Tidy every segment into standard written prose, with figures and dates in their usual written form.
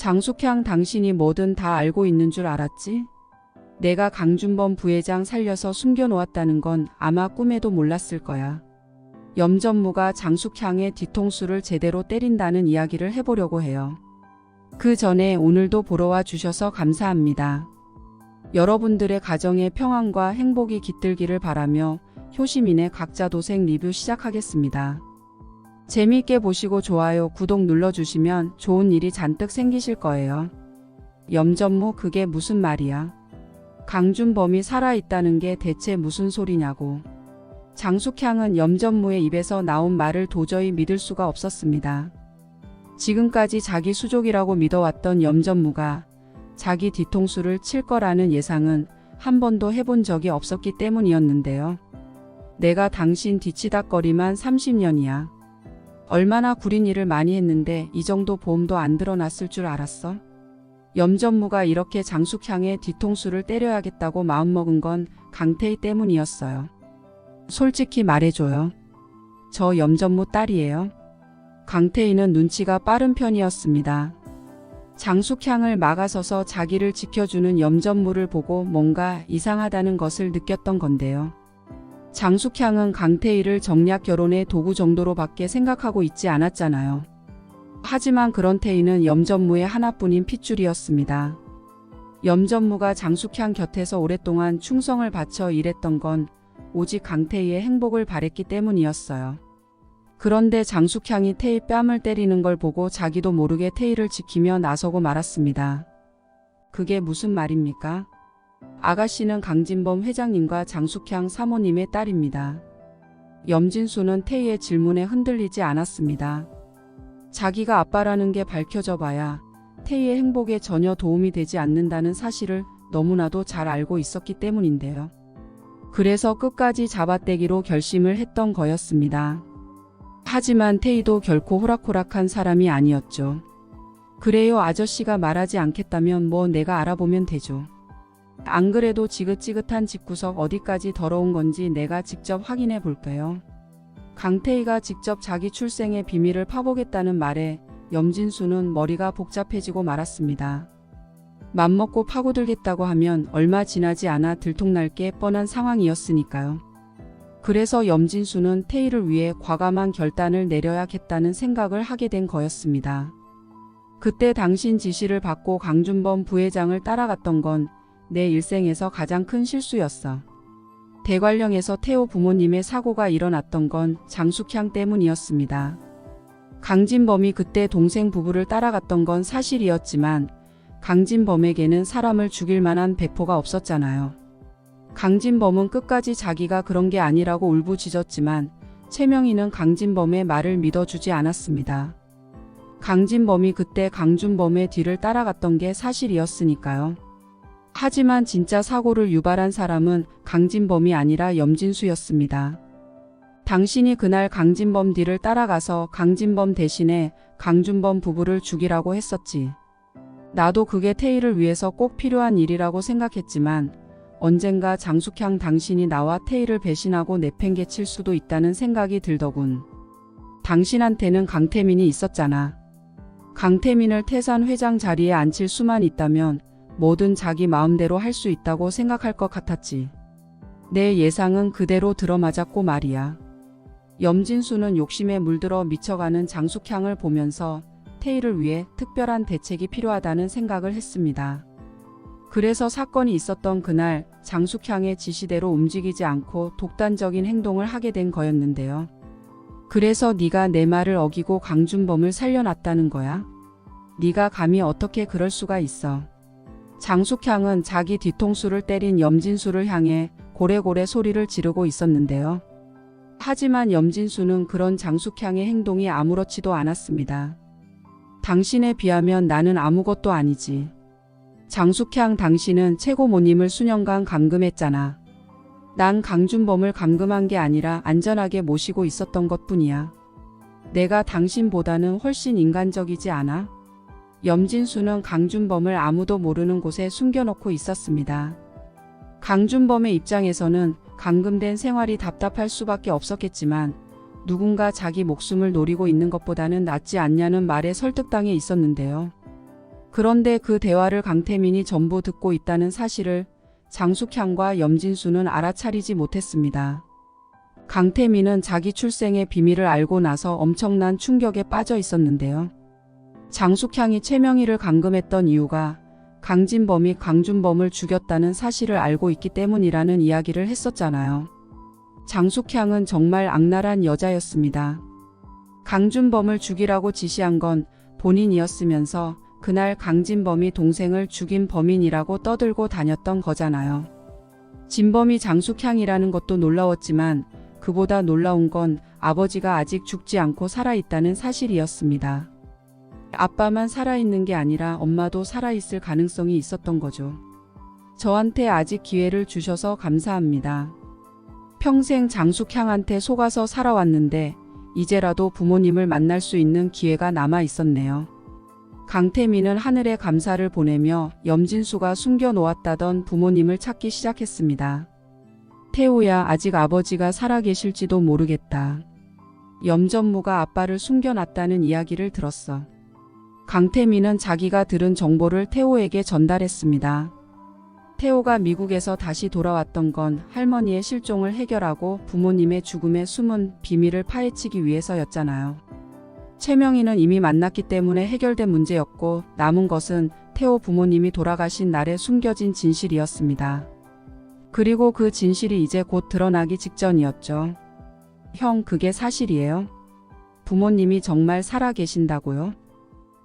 장숙향, 당신이 뭐든 다 알고 있는 줄 알았지? 내가 강준범 부회장 살려서 숨겨놓았다는 건 아마 꿈에도 몰랐을 거야. 염전무가 장숙향의 뒤통수를 제대로 때린다는 이야기를 해보려고 해요. 그 전에 오늘도 보러 와 주셔서 감사합니다. 여러분들의 가정의 평안과 행복이 깃들기를 바라며 효시민의 각자 도생 리뷰 시작하겠습니다. 재미있게 보시고 좋아요, 구독 눌러주시면 좋은 일이 잔뜩 생기실 거예요. 염전무, 그게 무슨 말이야? 강준범이 살아있다는 게 대체 무슨 소리냐고. 장숙향은 염전무의 입에서 나온 말을 도저히 믿을 수가 없었습니다. 지금까지 자기 수족이라고 믿어왔던 염전무가 자기 뒤통수를 칠 거라는 예상은 한 번도 해본 적이 없었기 때문이었는데요. 내가 당신 뒤치다꺼리만 30년이야. 얼마나 구린 일을 많이 했는데 이 정도 보험도 안 들어놨을 줄 알았어? 염전무가 이렇게 장숙향의 뒤통수를 때려야겠다고 마음먹은 건 강태희 때문이었어요. 솔직히 말해줘요. 저 염전무 딸이에요. 강태희는 눈치가 빠른 편이었습니다. 장숙향을 막아서서 자기를 지켜주는 염전무를 보고 뭔가 이상하다는 것을 느꼈던 건데요. 장숙향은 강태희를 정략 결혼의 도구 정도로밖에 생각하고 있지 않았잖아요. 하지만 그런 태희는 염전무의 하나뿐인 핏줄이었습니다. 염전무가 장숙향 곁에서 오랫동안 충성을 바쳐 일했던 건 오직 강태희의 행복을 바랬기 때문이었어요. 그런데 장숙향이 태희 뺨을 때리는 걸 보고 자기도 모르게 태희를 지키며 나서고 말았습니다. 그게 무슨 말입니까? 아가씨는 강진범 회장님과 장숙향 사모님의 딸입니다. 염진수는 태희의 질문에 흔들리지 않았습니다. 자기가 아빠라는 게 밝혀져 봐야 태희의 행복에 전혀 도움이 되지 않는다는 사실을 너무나도 잘 알고 있었기 때문인데요. 그래서 끝까지 잡아떼기로 결심을 했던 거였습니다. 하지만 태희도 결코 호락호락한 사람이 아니었죠. 그래요, 아저씨가 말하지 않겠다면 뭐 내가 알아보면 되죠. 안 그래도 지긋지긋한 집구석 어디까지 더러운 건지 내가 직접 확인해 볼게요. 강태희가 직접 자기 출생의 비밀을 파보겠다는 말에 염진수는 머리가 복잡해지고 말았습니다. 맘먹고 파고들겠다고 하면 얼마 지나지 않아 들통날 게 뻔한 상황이었으니까요. 그래서 염진수는 태희를 위해 과감한 결단을 내려야겠다는 생각을 하게 된 거였습니다. 그때 당신 지시를 받고 강준범 부회장을 따라갔던 건 내 일생에서 가장 큰 실수였어. 대관령에서 태호 부모님의 사고가 일어났던 건 장숙향 때문이었습니다. 강진범이 그때 동생 부부를 따라갔던 건 사실이었지만 강진범에게는 사람을 죽일 만한 배포가 없었잖아요. 강진범은 끝까지 자기가 그런 게 아니라고 울부짖었지만 최명희는 강진범의 말을 믿어주지 않았습니다. 강진범이 그때 강준범의 뒤를 따라갔던 게 사실이었으니까요. 하지만 진짜 사고를 유발한 사람은 강진범이 아니라 염진수였습니다. 당신이 그날 강진범 뒤를 따라가서 강진범 대신에 강준범 부부를 죽이라고 했었지. 나도 그게 태희를 위해서 꼭 필요한 일이라고 생각했지만 언젠가 장숙향 당신이 나와 태희를 배신하고 내팽개칠 수도 있다는 생각이 들더군. 당신한테는 강태민이 있었잖아. 강태민을 태산 회장 자리에 앉힐 수만 있다면 뭐든 자기 마음대로 할 수 있다고 생각할 것 같았지. 내 예상은 그대로 들어맞았고 말이야. 염진수는 욕심에 물들어 미쳐가는 장숙향을 보면서 태희를 위해 특별한 대책이 필요하다는 생각을 했습니다. 그래서 사건이 있었던 그날 장숙향의 지시대로 움직이지 않고 독단적인 행동을 하게 된 거였는데요. 그래서 네가 내 말을 어기고 강준범을 살려놨다는 거야? 네가 감히 어떻게 그럴 수가 있어. 장숙향은 자기 뒤통수를 때린 염진수를 향해 고래고래 소리를 지르고 있었는데요. 하지만 염진수는 그런 장숙향의 행동이 아무렇지도 않았습니다. 당신에 비하면 나는 아무것도 아니지. 장숙향, 당신은 최고모님을 수년간 감금했잖아. 난 강준범을 감금한 게 아니라 안전하게 모시고 있었던 것뿐이야. 내가 당신보다는 훨씬 인간적이지 않아? 염진수는 강준범을 아무도 모르는 곳에 숨겨놓고 있었습니다. 강준범의 입장에서는 감금된 생활이 답답할 수밖에 없었겠지만 누군가 자기 목숨을 노리고 있는 것보다는 낫지 않냐는 말에 설득당해 있었는데요. 그런데 그 대화를 강태민이 전부 듣고 있다는 사실을 장숙향과 염진수는 알아차리지 못했습니다. 강태민은 자기 출생의 비밀을 알고 나서 엄청난 충격에 빠져 있었는데요. 장숙향이 최명희를 감금했던 이유가 강진범이 강준범을 죽였다는 사실을 알고 있기 때문이라는 이야기를 했었잖아요. 장숙향은 정말 악랄한 여자였습니다. 강준범을 죽이라고 지시한 건 본인이었으면서 그날 강진범이 동생을 죽인 범인이라고 떠들고 다녔던 거잖아요. 진범이 장숙향이라는 것도 놀라웠지만 그보다 놀라운 건 아버지가 아직 죽지 않고 살아있다는 사실이었습니다. 아빠만 살아있는 게 아니라 엄마도 살아있을 가능성이 있었던 거죠. 저한테 아직 기회를 주셔서 감사합니다. 평생 장숙향한테 속아서 살아왔는데 이제라도 부모님을 만날 수 있는 기회가 남아 있었네요. 강태민은 하늘에 감사를 보내며 염진수가 숨겨놓았다던 부모님을 찾기 시작했습니다. 태호야, 아직 아버지가 살아계실지도 모르겠다. 염전무가 아빠를 숨겨놨다는 이야기를 들었어. 강태민은 자기가 들은 정보를 태호에게 전달했습니다. 태호가 미국에서 다시 돌아왔던 건 할머니의 실종을 해결하고 부모님의 죽음의 숨은 비밀을 파헤치기 위해서였잖아요. 최명희는 이미 만났기 때문에 해결된 문제였고 남은 것은 태호 부모님이 돌아가신 날에 숨겨진 진실이었습니다. 그리고 그 진실이 이제 곧 드러나기 직전이었죠. 형, 그게 사실이에요? 부모님이 정말 살아계신다고요?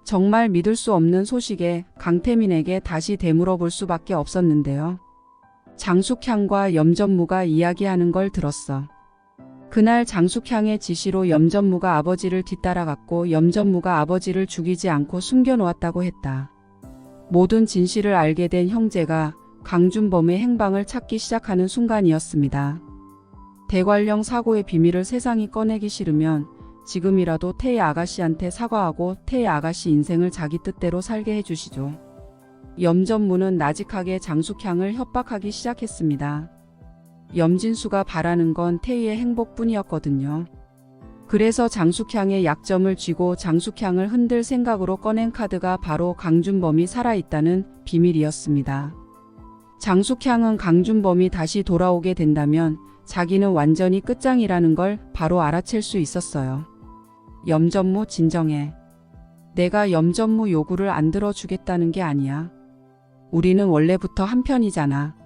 정말 믿을 수 없는 소식에 강태민에게 다시 되물어볼 수밖에 없었는데요. 장숙향과 염전무가 이야기하는 걸 들었어. 그날 장숙향의 지시로 염전무가 아버지를 뒤따라갔고 염전무가 아버지를 죽이지 않고 숨겨놓았다고 했다. 모든 진실을 알게 된 형제가 강준범의 행방을 찾기 시작하는 순간이었습니다. 대관령 사고의 비밀을 세상이 꺼내기 싫으면 지금이라도 태희 아가씨한테 사과하고 태희 아가씨 인생을 자기 뜻대로 살게 해주시죠. 염전무는 나직하게 장숙향을 협박하기 시작했습니다. 염진수가 바라는 건 태희의 행복뿐이었거든요. 그래서 장숙향의 약점을 쥐고 장숙향을 흔들 생각으로 꺼낸 카드가 바로 강준범이 살아있다는 비밀이었습니다. 장숙향은 강준범이 다시 돌아오게 된다면 자기는 완전히 끝장이라는 걸 바로 알아챌 수 있었어요. 염전무, 진정해. 내가 염전무 요구를 안 들어주겠다는 게 아니야. 우리는 원래부터 한편이잖아.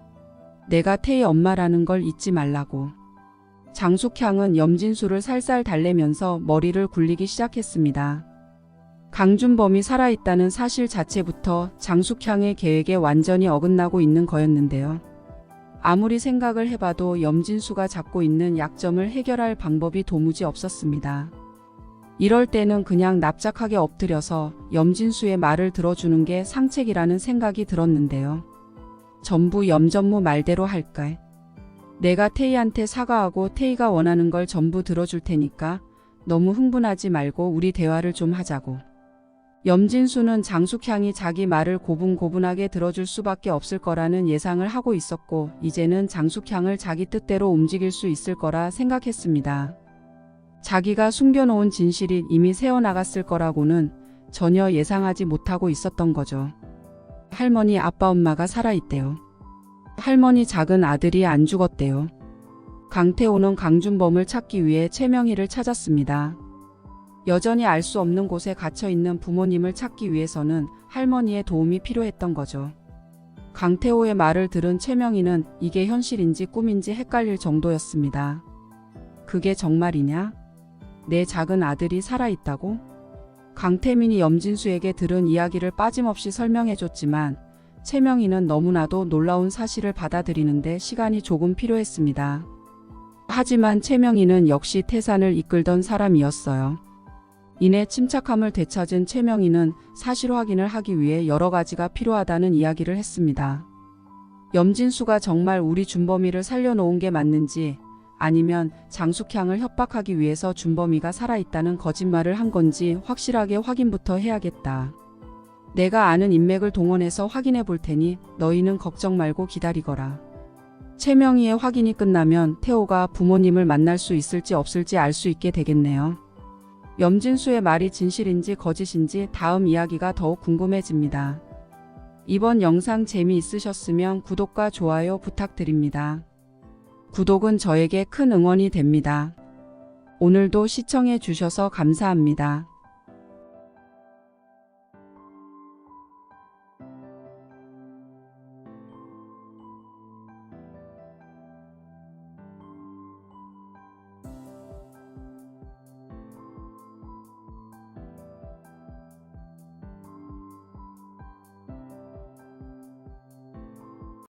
내가 태희 엄마라는 걸 잊지 말라고. 장숙향은 염진수를 살살 달래면서 머리를 굴리기 시작했습니다. 강준범이 살아있다는 사실 자체부터 장숙향의 계획에 완전히 어긋나고 있는 거였는데요. 아무리 생각을 해봐도 염진수가 잡고 있는 약점을 해결할 방법이 도무지 없었습니다. 이럴 때는 그냥 납작하게 엎드려서 염진수의 말을 들어주는 게 상책이라는 생각이 들었는데요. 전부 염전무 말대로 할까? 내가 태희한테 사과하고 태희가 원하는 걸 전부 들어줄 테니까 너무 흥분하지 말고 우리 대화를 좀 하자고. 염진수는 장숙향이 자기 말을 고분고분하게 들어줄 수밖에 없을 거라는 예상을 하고 있었고 이제는 장숙향을 자기 뜻대로 움직일 수 있을 거라 생각했습니다. 자기가 숨겨놓은 진실이 이미 새어나갔을 거라고는 전혀 예상하지 못하고 있었던 거죠. 할머니, 아빠, 엄마가 살아있대요. 할머니 작은 아들이 안 죽었대요. 강태호는 강준범을 찾기 위해 최명희를 찾았습니다. 여전히 알 수 없는 곳에 갇혀있는 부모님을 찾기 위해서는 할머니의 도움이 필요했던 거죠. 강태호의 말을 들은 최명희는 이게 현실인지 꿈인지 헷갈릴 정도였습니다. 그게 정말이냐? 내 작은 아들이 살아있다고? 강태민이 염진수에게 들은 이야기를 빠짐없이 설명해줬지만 최명희는 너무나도 놀라운 사실을 받아들이는데 시간이 조금 필요했습니다. 하지만 최명희는 역시 태산을 이끌던 사람이었어요. 이내 침착함을 되찾은 최명희는 사실 확인을 하기 위해 여러 가지가 필요하다는 이야기를 했습니다. 염진수가 정말 우리 준범이를 살려놓은 게 맞는지 아니면 장숙향을 협박하기 위해서 준범이가 살아있다는 거짓말을 한 건지 확실하게 확인부터 해야겠다. 내가 아는 인맥을 동원해서 확인해 볼 테니 너희는 걱정 말고 기다리거라. 최명희의 확인이 끝나면 태호가 부모님을 만날 수 있을지 없을지 알 수 있게 되겠네요. 염진수의 말이 진실인지 거짓인지 다음 이야기가 더욱 궁금해집니다. 이번 영상 재미있으셨으면 구독과 좋아요 부탁드립니다. 구독은 저에게 큰 응원이 됩니다. 오늘도 시청해 주셔서 감사합니다.